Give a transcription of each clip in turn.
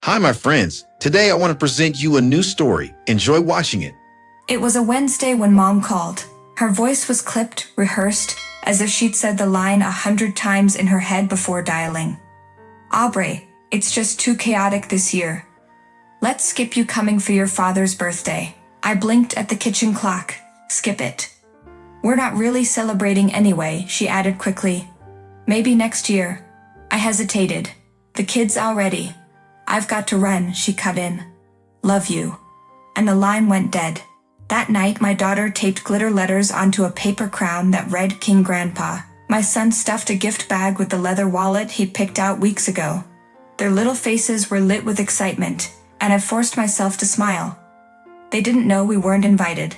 Hi, my friends. Today I want to present you a new story. Enjoy watching it. It was a Wednesday when Mom called. Her voice was clipped, rehearsed, as if she'd said the line 100 times in her head before dialing. Aubrey, it's just too chaotic this year. Let's skip you coming for your father's birthday. I blinked at the kitchen clock. Skip it. We're not really celebrating anyway, she added quickly. Maybe next year. I hesitated. The kids already. I've got to run, she cut in. Love you. And the line went dead. That night my daughter taped glitter letters onto a paper crown that read King Grandpa. My son stuffed a gift bag with the leather wallet he'd picked out weeks ago. Their little faces were lit with excitement, and I forced myself to smile. They didn't know we weren't invited.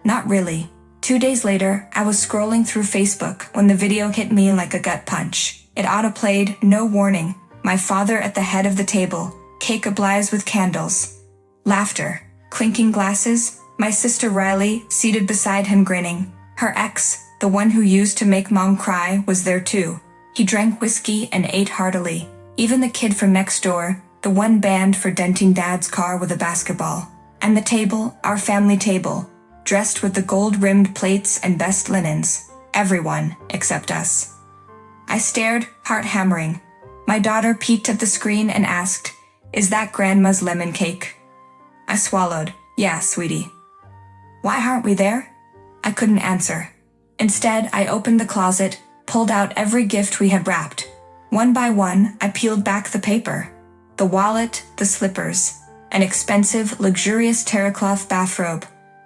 Not really. 2 days later, I was scrolling through Facebook when the video hit me like a gut punch. It autoplayed, no warning. My father at the head of the table, cake ablaze with candles. Laughter, clinking glasses, my sister Riley seated beside him grinning. Her ex, the one who used to make Mom cry, was there too. He drank whiskey and ate heartily. Even the kid from next door, the one banned for denting Dad's car with a basketball. And the table, our family table, dressed with the gold-rimmed plates and best linens. Everyone, except us. I stared, heart hammering. My daughter peeked at the screen and asked, "Is that Grandma's lemon cake?" I swallowed. "Yeah, sweetie." "Why aren't we there?" I couldn't answer. Instead, I opened the closet, pulled out every gift we had wrapped. One by one, I peeled back the paper. The wallet, the slippers, an expensive, luxurious terracloth bathrobe,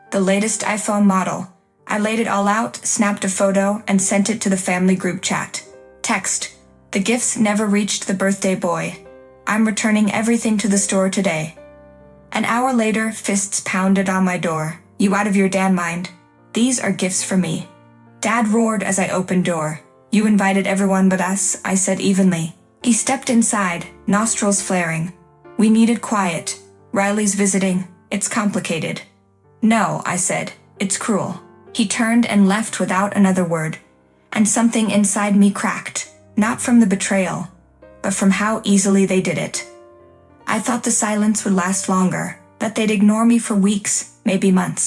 the latest iPhone model. I laid it all out, snapped a photo, and sent it to the family group chat. Text: "The gifts never reached the birthday boy. I'm returning everything to the store today." An hour later, fists pounded on my door. "You out of your damn mind? These are gifts for me." Dad roared as I opened door. "You invited everyone but us," I said evenly. He stepped inside, nostrils flaring. "We needed quiet. Riley's visiting. It's complicated." "No," I said. "It's cruel." He turned and left without another word. And something inside me cracked. Not from the betrayal, but from how easily they did it. I thought the silence would last longer, that they'd ignore me for weeks, maybe months.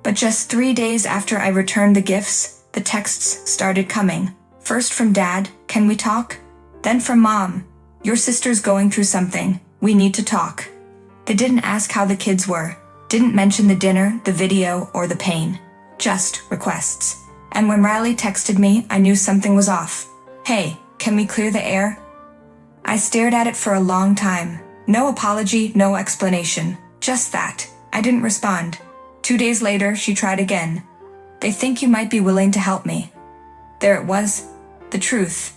But just 3 days after I returned the gifts, the texts started coming. First from Dad, "Can we talk?" Then from Mom, "Your sister's going through something. We need to talk." They didn't ask how the kids were, didn't mention the dinner, the video, or the pain. Just requests. And when Riley texted me, I knew something was off. "Hey, can we clear the air?" I stared at it for a long time. No apology, no explanation. Just that. I didn't respond. 2 days later, she tried again. "They think you might be willing to help me." There it was. The truth.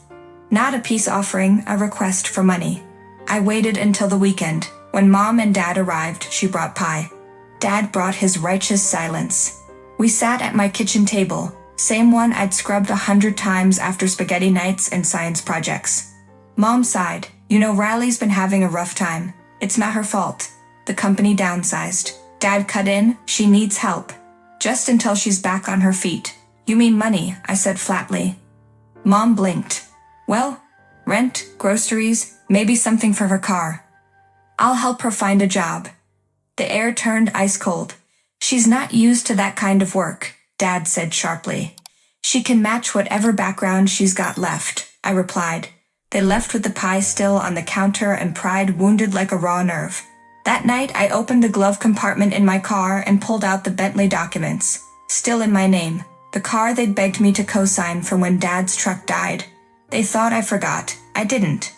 Not a peace offering, a request for money. I waited until the weekend. When Mom and Dad arrived, she brought pie. Dad brought his righteous silence. We sat at my kitchen table, same one I'd scrubbed 100 times after spaghetti nights and science projects. Mom sighed. "You know, Riley's been having a rough time. It's not her fault. The company downsized." Dad cut in. "She needs help. Just until she's back on her feet." "You mean money," I said flatly. Mom blinked. "Well, rent, groceries, maybe something for her car. I'll help her find a job." The air turned ice cold. "She's not used to that kind of work," Dad said sharply. "She can match whatever background she's got left," I replied. They left with the pie still on the counter and pride wounded like a raw nerve. That night, I opened the glove compartment in my car and pulled out the Bentley documents. Still in my name. The car they'd begged me to co-sign for when Dad's truck died. They thought I forgot. I didn't.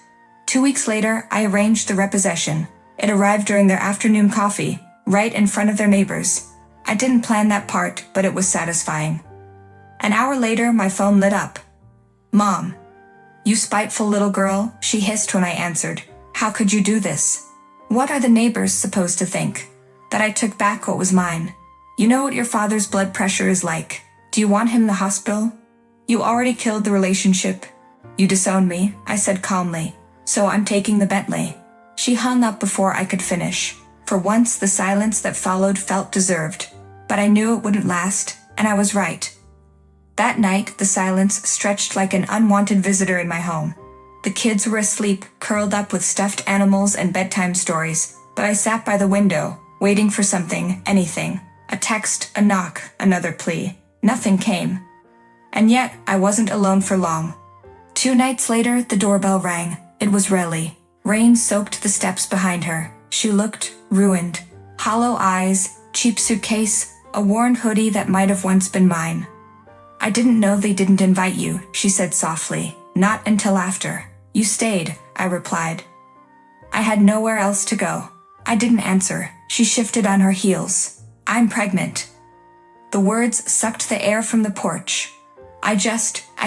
2 weeks later, I arranged the repossession. It arrived during their afternoon coffee, right in front of their neighbors. I didn't plan that part, but it was satisfying. An hour later, my phone lit up. "Mom." "You spiteful little girl," she hissed when I answered. "How could you do this? What are the neighbors supposed to think? That I took back what was mine? You know what your father's blood pressure is like. Do you want him in the hospital? You already killed the relationship. You disowned me," I said calmly. "So I'm taking the Bentley." She hung up before I could finish. For once, the silence that followed felt deserved. But I knew it wouldn't last, and I was right. That night, the silence stretched like an unwanted visitor in my home. The kids were asleep, curled up with stuffed animals and bedtime stories, but I sat by the window, waiting for something, anything. A text, a knock, another plea. Nothing came. And yet, I wasn't alone for long. 2 nights later, the doorbell rang. It was Relly. Rain soaked the steps behind her. She looked ruined. Hollow eyes, cheap suitcase, a worn hoodie that might have once been mine. "I didn't know they didn't invite you," she said softly. "Not until after." "You stayed," I replied. I had nowhere else to go. I didn't answer. She shifted on her heels. "I'm pregnant." The words sucked the air from the porch. I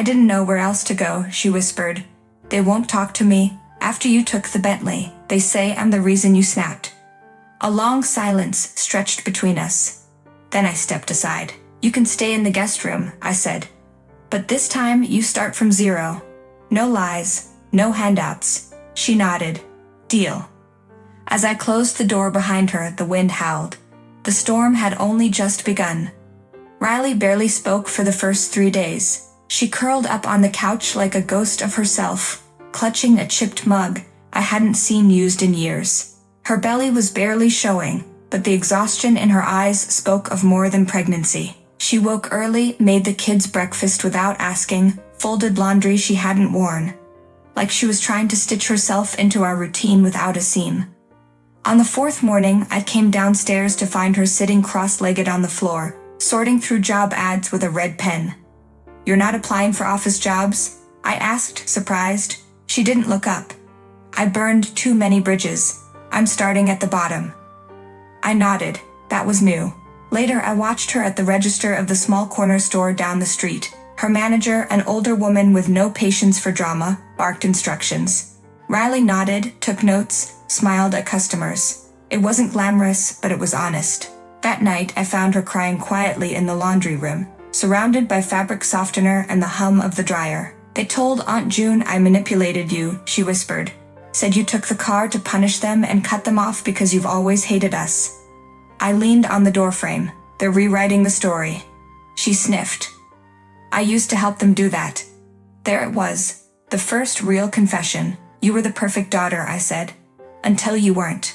didn't know where else to go," she whispered. "They won't talk to me. After you took the Bentley, they say I'm the reason you snapped." A long silence stretched between us. Then I stepped aside. "You can stay in the guest room," I said. "But this time you start from zero. No lies, no handouts." She nodded. "Deal." As I closed the door behind her, the wind howled. The storm had only just begun. Riley barely spoke for the first 3 days. She curled up on the couch like a ghost of herself, clutching a chipped mug I hadn't seen used in years. Her belly was barely showing, but the exhaustion in her eyes spoke of more than pregnancy. She woke early, made the kids breakfast without asking, folded laundry she hadn't worn. Like she was trying to stitch herself into our routine without a seam. On the 4th morning, I came downstairs to find her sitting cross-legged on the floor, sorting through job ads with a red pen. "You're not applying for office jobs?" I asked, surprised. She didn't look up. "I burned too many bridges. I'm starting at the bottom." I nodded. That was new. Later, I watched her at the register of the small corner store down the street. Her manager, an older woman with no patience for drama, barked instructions. Riley nodded, took notes, smiled at customers. It wasn't glamorous, but it was honest. That night, I found her crying quietly in the laundry room, surrounded by fabric softener and the hum of the dryer. "They told Aunt June I manipulated you," she whispered. "Said you took the car to punish them and cut them off because you've always hated us." I leaned on the doorframe. "They're rewriting the story." She sniffed. "I used to help them do that." There it was, the first real confession. "You were the perfect daughter," I said. "Until you weren't."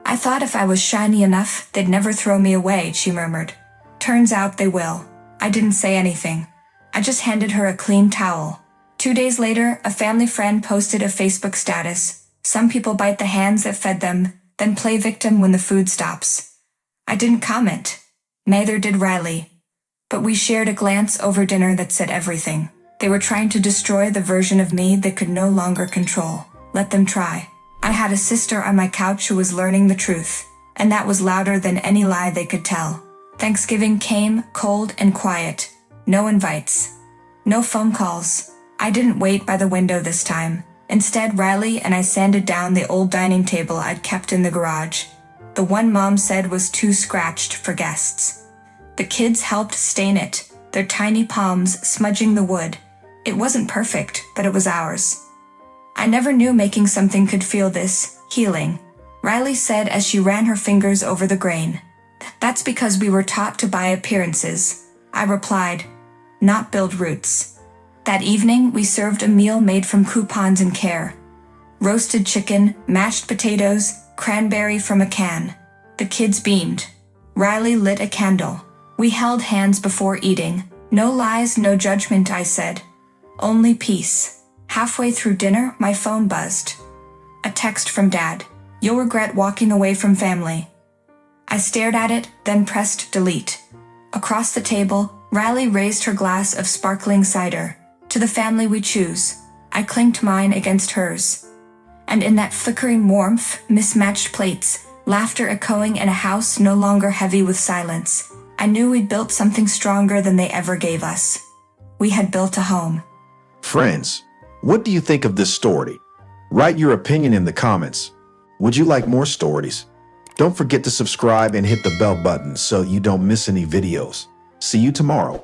"I thought if I was shiny enough, they'd never throw me away," she murmured. "Turns out they will." I didn't say anything. I just handed her a clean towel. 2 days later, a family friend posted a Facebook status. "Some people bite the hands that fed them, then play victim when the food stops." I didn't comment. Neither did Riley. But we shared a glance over dinner that said everything. They were trying to destroy the version of me they could no longer control. Let them try. I had a sister on my couch who was learning the truth, and that was louder than any lie they could tell. Thanksgiving came, cold and quiet. No invites. No phone calls. I didn't wait by the window this time. Instead, Riley and I sanded down the old dining table I'd kept in the garage. The one Mom said was too scratched for guests. The kids helped stain it, their tiny palms smudging the wood. It wasn't perfect, but it was ours. I never knew making something could feel this healing, Riley said as she ran her fingers over the grain. "That's because we were taught to buy appearances," I replied, "not build roots." That evening, we served a meal made from coupons and care. Roasted chicken, mashed potatoes, cranberry from a can. The kids beamed. Riley lit a candle. We held hands before eating. "No lies, no judgment," I said. "Only peace." Halfway through dinner, my phone buzzed. A text from Dad. "You'll regret walking away from family." I stared at it, then pressed delete. Across the table, Riley raised her glass of sparkling cider. "To the family we choose." I clinked mine against hers. And in that flickering warmth, mismatched plates, laughter echoing in a house no longer heavy with silence, I knew we'd built something stronger than they ever gave us. We had built a home. Friends, what do you think of this story? Write your opinion in the comments. Would you like more stories? Don't forget to subscribe and hit the bell button so you don't miss any videos. See you tomorrow.